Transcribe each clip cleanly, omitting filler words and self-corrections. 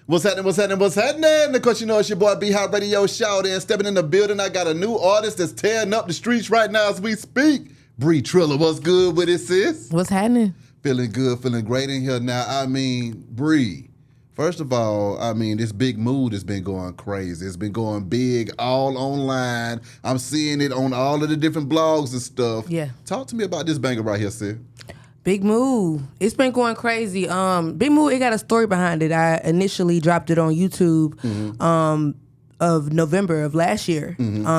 What's happening? What's happening? What's happening? Of course, you know it's your boy B Hot Radio Shout and stepping in the building. I got a new artist that's tearing up the streets right now as we speak. Bri Trilla, what's good with it, sis? What's happening? Feeling good, feeling great in here now. I mean, Bri, first of all, I mean, this big mood has been going crazy. It's been going big all online. I'm seeing it on all of the different blogs and stuff. Yeah. Talk to me about this banger right here, sis. Big Move. It's been going crazy. Big Move, it got a story behind it. I initially dropped it on YouTube of November of last year,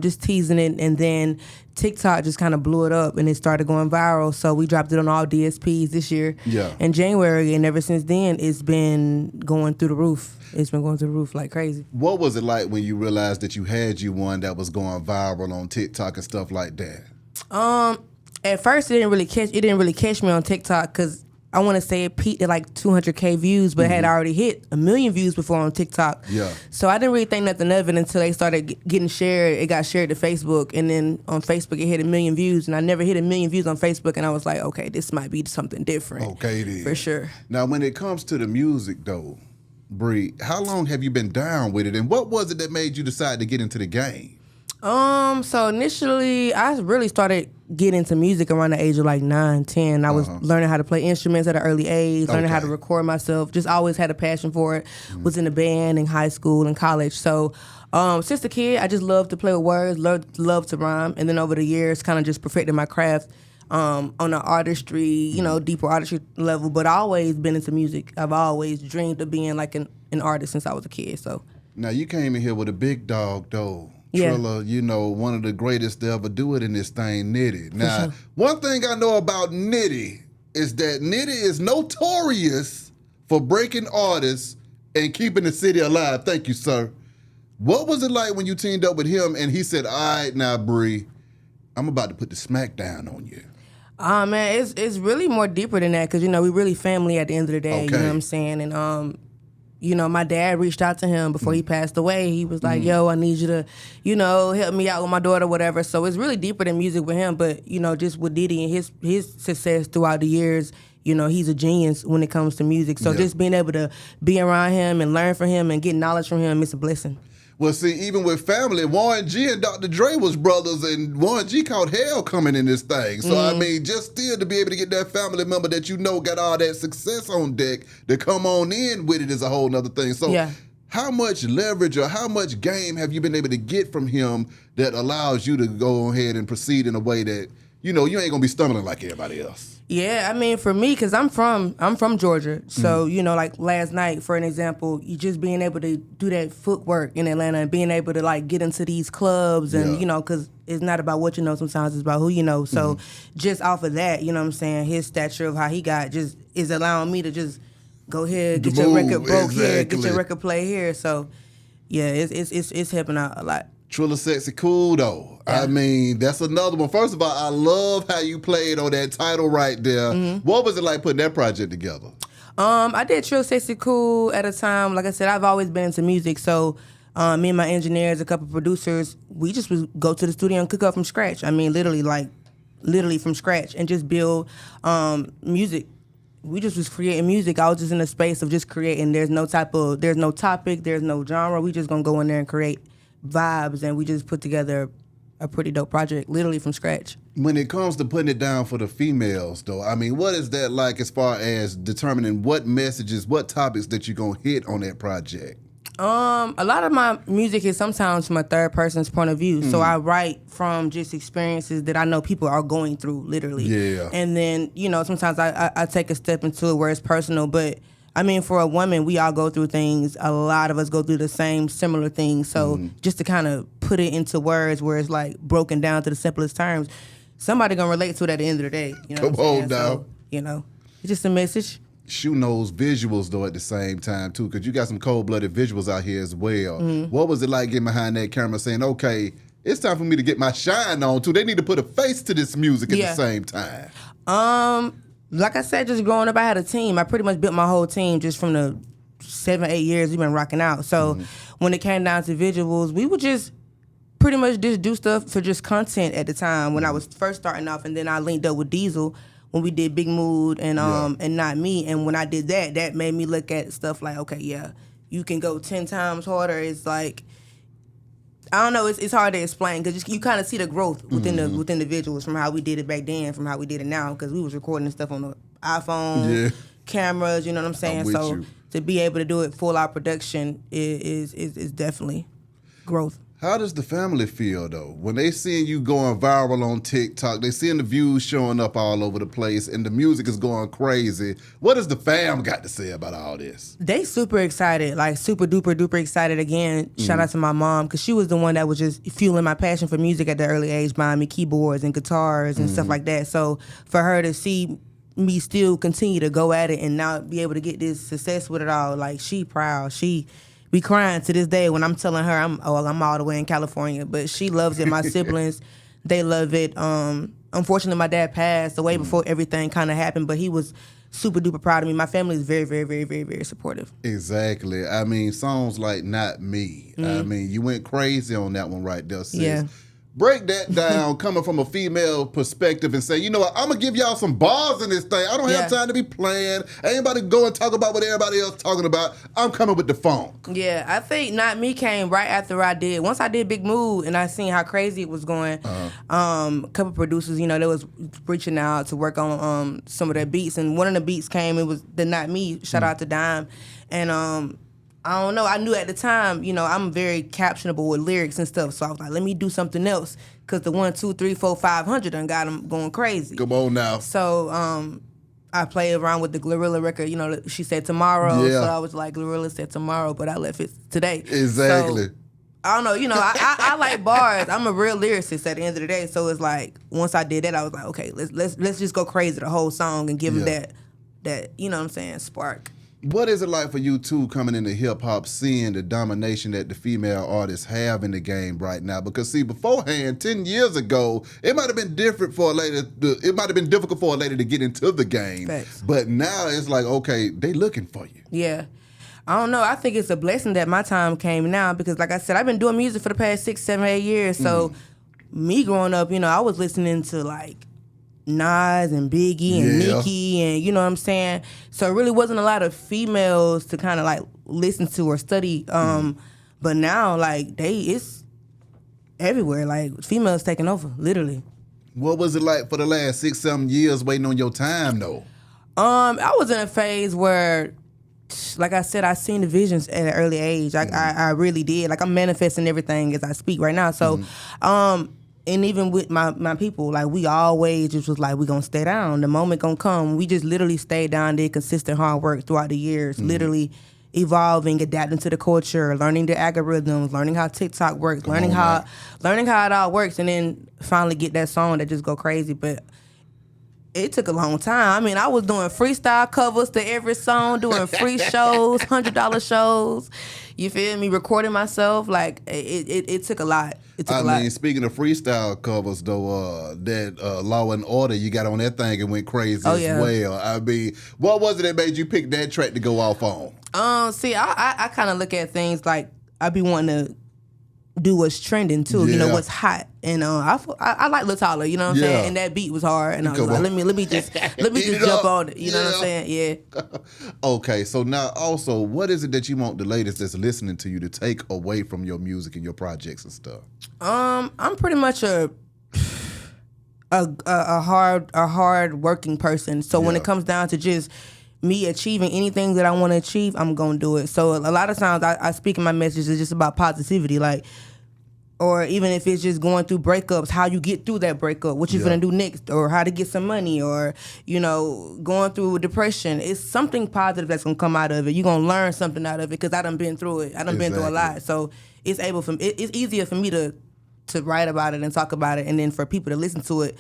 just teasing it, and then TikTok just kind of blew it up and it started going viral. So we dropped it on all DSPs this year in January, and ever since then, it's been going through the roof. It's been going through the roof like crazy. What was it like when you realized that you had one that was going viral on TikTok and stuff like that? At first, it didn't really catch me on TikTok because I want to say it peaked at like 200K views, but it had already hit 1 million views before on TikTok. Yeah. So I didn't really think nothing of it until they started getting shared. It got shared to Facebook, and then on Facebook it hit 1 million views, and I never hit 1 million views on Facebook, and I was like, okay, this might be something different. Okay, then. For sure. Now, when it comes to the music, though, Bri, how long have you been down with it, and what was it that made you decide to get into the game? So initially, I really started getting into music around the age of like 9, 10. I was learning how to play instruments at an early age, learning how to record myself. Just always had a passion for it. Was in a band in high school and college. So since a kid, I just loved to play with words, loved to rhyme. And then over the years, kind of just perfected my craft on the artistry, deeper artistry level. But I always been into music. I've always dreamed of being like an artist since I was a kid. So now, you came in here with a big dog, though. Yeah. Trilla, one of the greatest to ever do it in this thing, Nitti. Now, one thing I know about Nitti is that Nitti is notorious for breaking artists and keeping the city alive. Thank you, sir. What was it like when you teamed up with him and he said, all right, now, Bri, I'm about to put the smack down on you? Man, it's really more deeper than that because, we really family at the end of the day, you know what I'm saying? And, my dad reached out to him before he passed away. He was like, yo, I need you to, help me out with my daughter, whatever. So it's really deeper than music with him. But, just with Diddy and his success throughout the years, he's a genius when it comes to music. So just being able to be around him and learn from him and get knowledge from him, it's a blessing. Well, see, even with family, Warren G and Dr. Dre was brothers, and Warren G caught hell coming in this thing. So, I mean, just still to be able to get that family member that got all that success on deck to come on in with it is a whole nother thing. So, how much leverage or how much game have you been able to get from him that allows you to go ahead and proceed in a way that, you ain't going to be stumbling like everybody else? Yeah, I mean, for me, because I'm from Georgia, so, like last night, for an example, you just being able to do that footwork in Atlanta and being able to, like, get into these clubs and, because it's not about what you know sometimes, it's about who you know. So just off of that, you know what I'm saying, his stature of how he got just is allowing me to just go here, get your record broke here, get your record play here. So, yeah, it's helping out a lot. Trilla Sexy Cool, though. Yeah. I mean, that's another one. First of all, I love how you played on that title right there. What was it like putting that project together? I did Trilla Sexy Cool at a time. Like I said, I've always been into music. So me and my engineers, a couple producers, we just would go to the studio and cook up from scratch. I mean, literally from scratch and just build music. We just was creating music. I was just in a space of just creating. There's no topic, there's no genre. We just gonna go in there and create vibes, and we just put together a pretty dope project, literally from scratch. When it comes to putting it down for the females, though, I mean, what is that like as far as determining what messages, what topics that you're going to hit on that project? A lot of my music is sometimes from a third person's point of view. So I write from just experiences that I know people are going through, literally. Yeah. And then, sometimes I take a step into it where it's personal, but I mean, for a woman, we all go through things. A lot of us go through the same similar things. So just to kind of put it into words where it's like broken down to the simplest terms, somebody gonna relate to it at the end of the day. Come on now. So, it's just a message. Shooting those visuals, though, at the same time, too, because you got some cold-blooded visuals out here as well. What was it like getting behind that camera saying, okay, it's time for me to get my shine on, too. They need to put a face to this music at the same time. Like I said, just growing up, I had a team. I pretty much built my whole team just from the 7, 8 years we've been rocking out. So when it came down to visuals, we would just pretty much just do stuff for just content at the time when I was first starting off, and then I linked up with Diesel when we did Big Mood and Not Me. And when I did that, that made me look at stuff like, okay, you can go 10 times harder. It's like, I don't know. It's hard to explain because you kind of see the growth within the individuals from how we did it back then, from how we did it now. Because we was recording stuff on the iPhone, cameras. You know what I'm saying? So to be able to do it full out production is definitely growth. How does the family feel, though, when they seeing you going viral on TikTok? They seeing the views showing up all over the place, and the music is going crazy. What does the fam got to say about all this? They super excited, like super duper duper excited. Again, shout out to my mom, because she was the one that was just fueling my passion for music at the early age, buying me keyboards and guitars and stuff like that. So for her to see me still continue to go at it and now be able to get this success with it all, like, she proud. She be crying to this day when I'm telling her I'm all the way in California, but she loves it. My siblings, they love it. Unfortunately, my dad passed away before everything kind of happened, but he was super duper proud of me. My family is very, very, very, very, very supportive. Exactly. I mean, songs like "Not Me." I mean, you went crazy on that one right there, sis. Yeah. Break that down coming from a female perspective and say, you know what, I'm going to give y'all some bars in this thing. I don't have time to be playing. I ain't about to go and talk about what everybody else talking about. I'm coming with the funk. Yeah, I think Not Me came right after I did. Once I did Big Mood and I seen how crazy it was going, a couple producers, they was reaching out to work on some of their beats. And one of the beats came, it was the Not Me, shout out to Dime. And I don't know. I knew at the time, I'm very captionable with lyrics and stuff. So I was like, let me do something else. Because the 1, 2, 3, 4, 500 done got them going crazy. Come on now. So I played around with the Glorilla record. She said tomorrow. Yeah. So I was like, Glorilla said tomorrow, but I left it today. Exactly. So, I don't know. I like bars. I'm a real lyricist at the end of the day. So it's like, once I did that, I was like, okay, let's just go crazy the whole song and give them that, you know what I'm saying, spark. What is it like for you two coming into hip-hop, seeing the domination that the female artists have in the game right now? Because, see, beforehand, 10 years ago, it might have been different for a lady. It might have been difficult for a lady to get into the game. Facts. But now it's like, okay, they looking for you. Yeah. I don't know. I think it's a blessing that my time came now because, like I said, I've been doing music for the past 6, 7, 8 years. So me growing up, I was listening to, like, Nas and Biggie and Nicki and you know what I'm saying? So it really wasn't a lot of females to kind of like listen to or study. But now like it's everywhere. Like females taking over, literally. What was it like for the last 6, 7 years waiting on your time though? I was in a phase where, like I said, I seen the visions at an early age. I really did. Like I'm manifesting everything as I speak right now. So and even with my people, like we always just was like, we gonna stay down. The moment gonna come. We just literally stayed down, did consistent hard work throughout the years, literally evolving, adapting to the culture, learning the algorithms, learning how TikTok works, learning how it all works, and then finally get that song that just go crazy. But it took a long time. I mean, I was doing freestyle covers to every song, doing free shows, $100 shows. You feel me? Recording myself. Like, it took a lot. It took a lot. I mean, speaking of freestyle covers, though, that Law and Order, you got on that thing and went crazy as well. I mean, what was it that made you pick that track to go off on? See, I kind of look at things like I be wanting to do what's trending too, what's hot, and I like Lil Tyler, you know what I'm saying, and that beat was hard, and I was like, let me just jump on it, you know what I'm saying, Okay, so now also, what is it that you want the ladies that's listening to you to take away from your music and your projects and stuff? I'm pretty much a hard working person, so when it comes down to just me achieving anything that I want to achieve, I'm going to do it. So a lot of times I speak in my message is just about positivity, like, or even if it's just going through breakups, how you get through that breakup, what you're going to do next, or how to get some money, or, going through depression. It's something positive that's going to come out of it. You're going to learn something out of it because I done been through it. I done been through a lot. So it's easier for me to write about it and talk about it, and then for people to listen to it.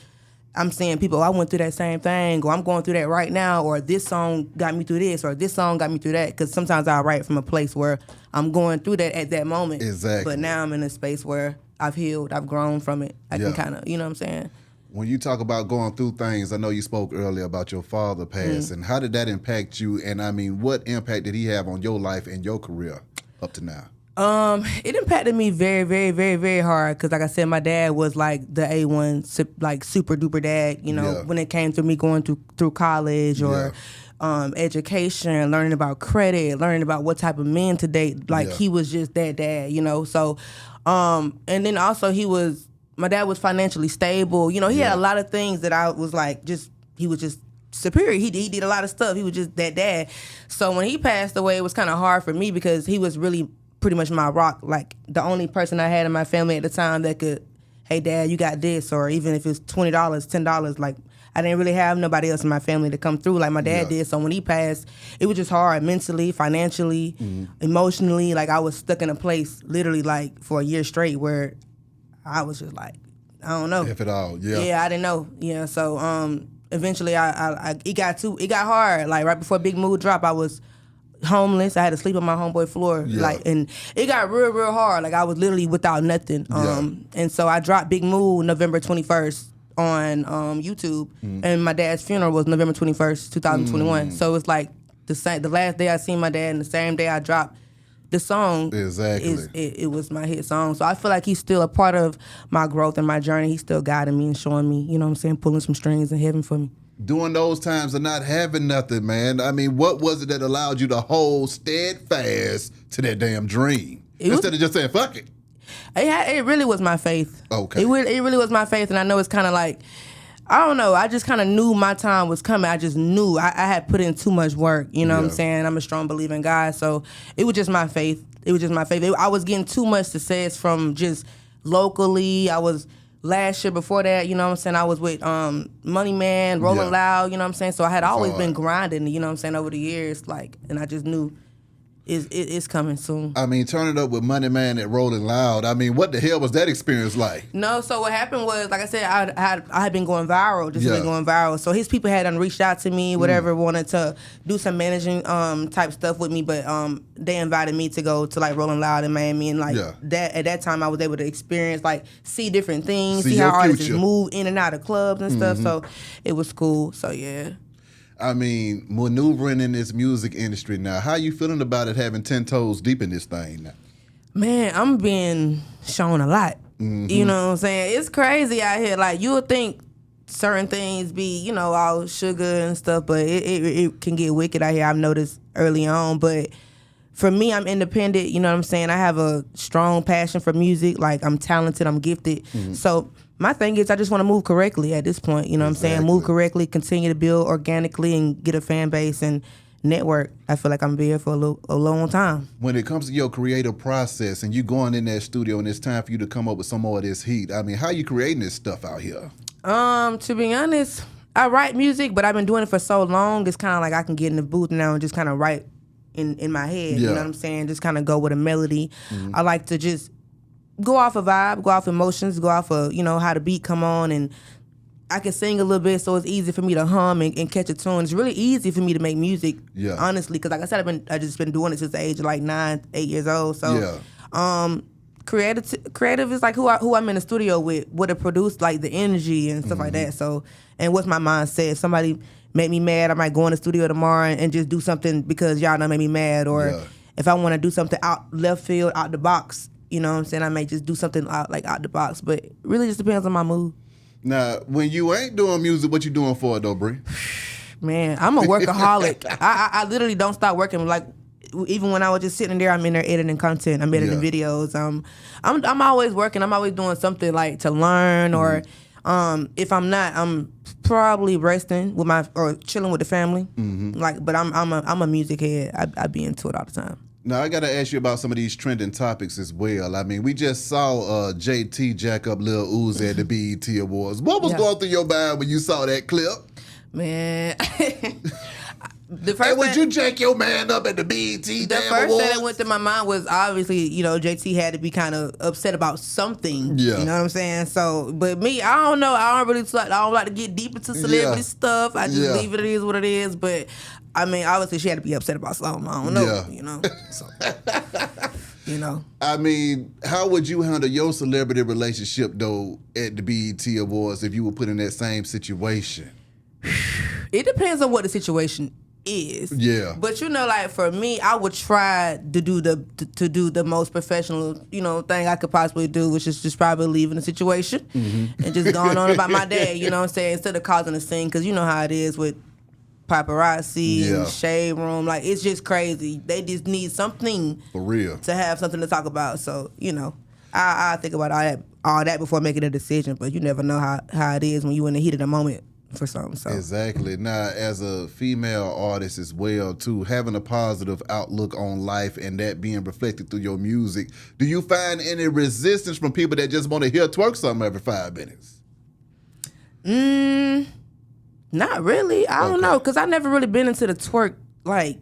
I'm seeing people, I went through that same thing, or I'm going through that right now, or this song got me through this, or this song got me through that. Because sometimes I write from a place where I'm going through that at that moment. Exactly. But now I'm in a space where I've healed, I've grown from it. I can kind of, you know what I'm saying? When you talk about going through things, I know you spoke earlier about your father passing. How did that impact you? And I mean, what impact did he have on your life and your career up to now? It impacted me very, very, very, very hard because, like I said, my dad was like the A1, like super duper dad. When it came to me going through college or education, learning about credit, learning about what type of men to date. Like he was just that dad, you know. So, and then also my dad was financially stable. You know, he had a lot of things that I was like, he was just superior. He did a lot of stuff. He was just that dad. So when he passed away, it was kind of hard for me because he was really pretty much my rock. Like the only person I had in my family at the time that could, hey dad, you got this, or even if it's $20, $10, like I didn't really have nobody else in my family to come through like my dad did. So when he passed, it was just hard mentally, financially, emotionally. Like I was stuck in a place literally like for a year straight where I was just like, I don't know. If at all, Yeah, I didn't know. Yeah, so eventually it got hard. Like right before Big Mood dropped, I was homeless. I had to sleep on my homeboy floor. Like, and it got real, real hard. Like I was literally without nothing. And so I dropped Big Mood November 21st on YouTube, and my dad's funeral was November 21st, 2021. So it's like the last day I seen my dad, and the same day I dropped the song. Exactly. It was my hit song. So I feel like he's still a part of my growth and my journey. He's still guiding me and showing me, you know what I'm saying, pulling some strings in heaven for me. During those times of not having nothing, man, I mean, what was it that allowed you to hold steadfast to that damn dream? Instead of just saying, fuck it. It really was my faith. Okay. It really was my faith, and I know it's kind of like, I don't know, I just kind of knew my time was coming. I just knew I had put in too much work, you know what I'm saying? I'm a strong believer in God, so it was just my faith. It was just my faith. I was getting too much success from just locally. I was, last year before that, you know what I'm saying, I was with Money Man, Rolling Loud, you know what I'm saying? So I had always been grinding, you know what I'm saying, over the years, like, and I just knew it's coming soon. I mean, turning up with Money Man at Rolling Loud, I mean, what the hell was that experience like? No, so what happened was, like I said, I had been going viral, been going viral. So his people had reached out to me, whatever, wanted to do some managing type stuff with me, but they invited me to go to like Rolling Loud in Miami, and like that at that time I was able to experience, like, see different things, see how artists move in and out of clubs and stuff. So it was cool. So yeah. I mean, maneuvering in this music industry now, how you feeling about it having 10 toes deep in this thing now? Man, I'm being shown a lot. You know what I'm saying? It's crazy out here. Like, you would think certain things be, you know, all sugar and stuff, but it can get wicked out here. I've noticed early on. But for me, I'm independent. You know what I'm saying? I have a strong passion for music. Like, I'm talented. I'm gifted. So my thing is, I just want to move correctly at this point. You know what I'm saying? Move correctly, continue to build organically, and get a fan base and network. I feel like I'm be here for a long time. When it comes to your creative process and you going in that studio and it's time for you to come up with some more of this heat, I mean, how you creating this stuff out here? To be honest, I write music, but I've been doing it for so long, it's kind of like I can get in the booth now and just kind of write in my head. You know what I'm saying? Just kind of go with a melody. I like to just go off a vibe, go off emotions, go off of, you know, how the beat come on, and I can sing a little bit, so it's easy for me to hum and catch a tune. It's really easy for me to make music, honestly, because like I said, I just been doing it since the age of like 9, 8 years old. So, creative is like who I'm in the studio with, what it produce, like the energy and stuff like that. So, and what's my mindset? If somebody make me mad, I might go in the studio tomorrow and just do something because y'all done make me mad, or if I want to do something out left field, out the box, you know what I'm saying, I may just do something out the box, but it really just depends on my mood. Now, when you ain't doing music, what you doing for it though, Bri? Man, I'm a workaholic. I literally don't stop working. Like, even when I was just sitting there, I'm in there editing content. I'm editing videos. I'm always working. I'm always doing something like to learn, or if I'm not, I'm probably resting with or chilling with the family. Like, but I'm a music head. I be into it all the time. Now, I got to ask you about some of these trending topics as well. I mean, we just saw JT jack up Lil Uzi at the BET Awards. What was going through your mind when you saw that clip? Man. Would you jack your man up at the BET The damn first awards? thing that went through my mind was, obviously, you know, JT had to be kind of upset about something. You know what I'm saying? So, but me, I don't know. I don't like to get deep into celebrity stuff. I just leave it is what it is. But I mean, obviously, she had to be upset about something. I don't know. You know. So, you know. I mean, how would you handle your celebrity relationship though at the BET Awards if you were put in that same situation? It depends on what the situation is. But you know, like for me, I would try to do the most professional, you know, thing I could possibly do, which is just probably leaving the situation and just going on about my day, you know what I'm saying, instead of causing a scene, because you know how it is with paparazzi and shade room. Like, it's just crazy. They just need something for real to have something to talk about. So, you know, I think about all that before making a decision. But you never know how it is when you in the heat of the moment for something. So. Exactly. Now, as a female artist as well, too, having a positive outlook on life and that being reflected through your music, do you find any resistance from people that just want to hear twerk something every 5 minutes? Not really. I don't know, because I never really been into the twerk like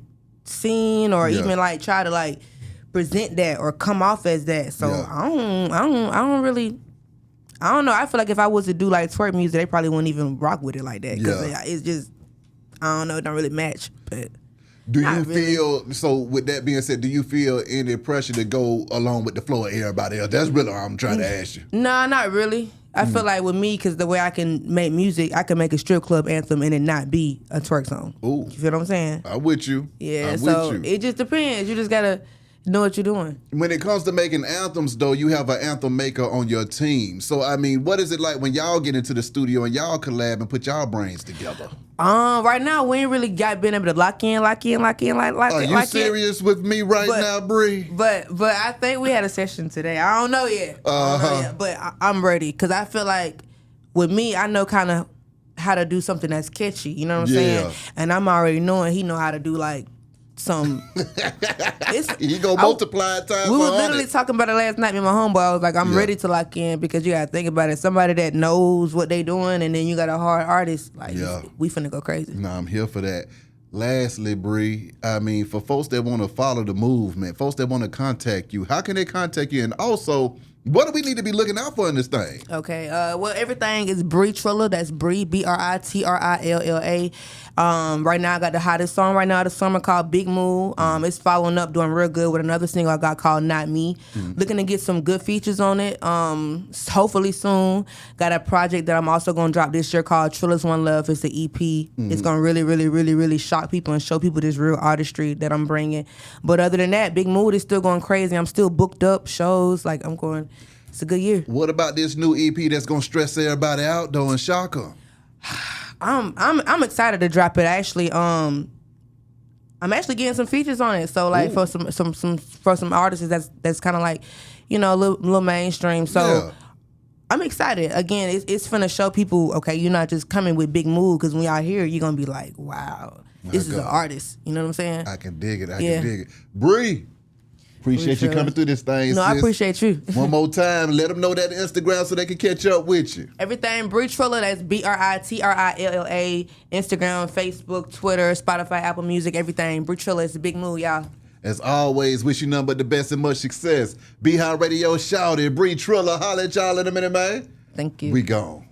scene or even like try to like present that or come off as that. So I don't really. I don't know. I feel like if I was to do like twerk music, they probably wouldn't even rock with it like that because it's just, I don't know, it don't really match. But do you feel, so with that being said, do you feel any pressure to go along with the flow of everybody else? That's really what I'm trying to ask you. No, not really. I feel like with me, because the way I can make music, I can make a strip club anthem and it not be a twerk song. Ooh. You feel what I'm saying? I'm with you. Yeah, so it just depends. You just got to know what you're doing. When it comes to making anthems, though, you have an anthem maker on your team. So, I mean, what is it like when y'all get into the studio and y'all collab and put y'all brains together? Right now, we ain't really been able to lock in. Are you serious with me now, Bri? But I think we had a session today. I don't know yet. But I'm ready because I feel like with me, I know kind of how to do something that's catchy. You know what I'm saying? And I'm already knowing he know how to do like some. You go multiply it times. We were literally talking about it last night with my homeboy. I was like, I'm ready to lock in because you gotta think about it. Somebody that knows what they doing, and then you got a hard artist. Like, we finna go crazy. No, I'm here for that. Lastly, Bri, I mean, for folks that want to follow the movement, folks that want to contact you, how can they contact you? And also, what do we need to be looking out for in this thing? Okay, well, everything is Bri Trilla. That's Bri, Britrilla. Right now, I got the hottest song right now of the summer called Big Move. It's following up, doing real good with another single I got called Not Me. Looking to get some good features on it. Hopefully soon. Got a project that I'm also going to drop this year called Trilla's One Love. It's an EP. It's going to really, really, really, really shock people and show people this real artistry that I'm bringing. But other than that, Big Mood is still going crazy. I'm still booked up, shows. Like, I'm going, it's a good year. What about this new EP that's going to stress everybody out, though, and shock them? I'm excited to drop it. Actually, I'm actually getting some features on it. So like for some artists that's kind of like, you know, a little mainstream. So I'm excited. Again, it's finna show people, okay, you're not just coming with Big Move, because when y'all hear it, you're gonna be like, wow, this is an artist. You know what I'm saying? I can dig it. I can dig it. Bri, appreciate you coming through this thing. No, sis. I appreciate you. One more time, let them know that Instagram so they can catch up with you. Everything Bri Trilla, that's Britrilla. Instagram, Facebook, Twitter, Spotify, Apple Music, everything. Bri Trilla is the Big Move, y'all. As always, wish you nothing but the best and much success. Be High Radio shouted. Bri Trilla, holla at y'all in a minute, man. Thank you. We gone.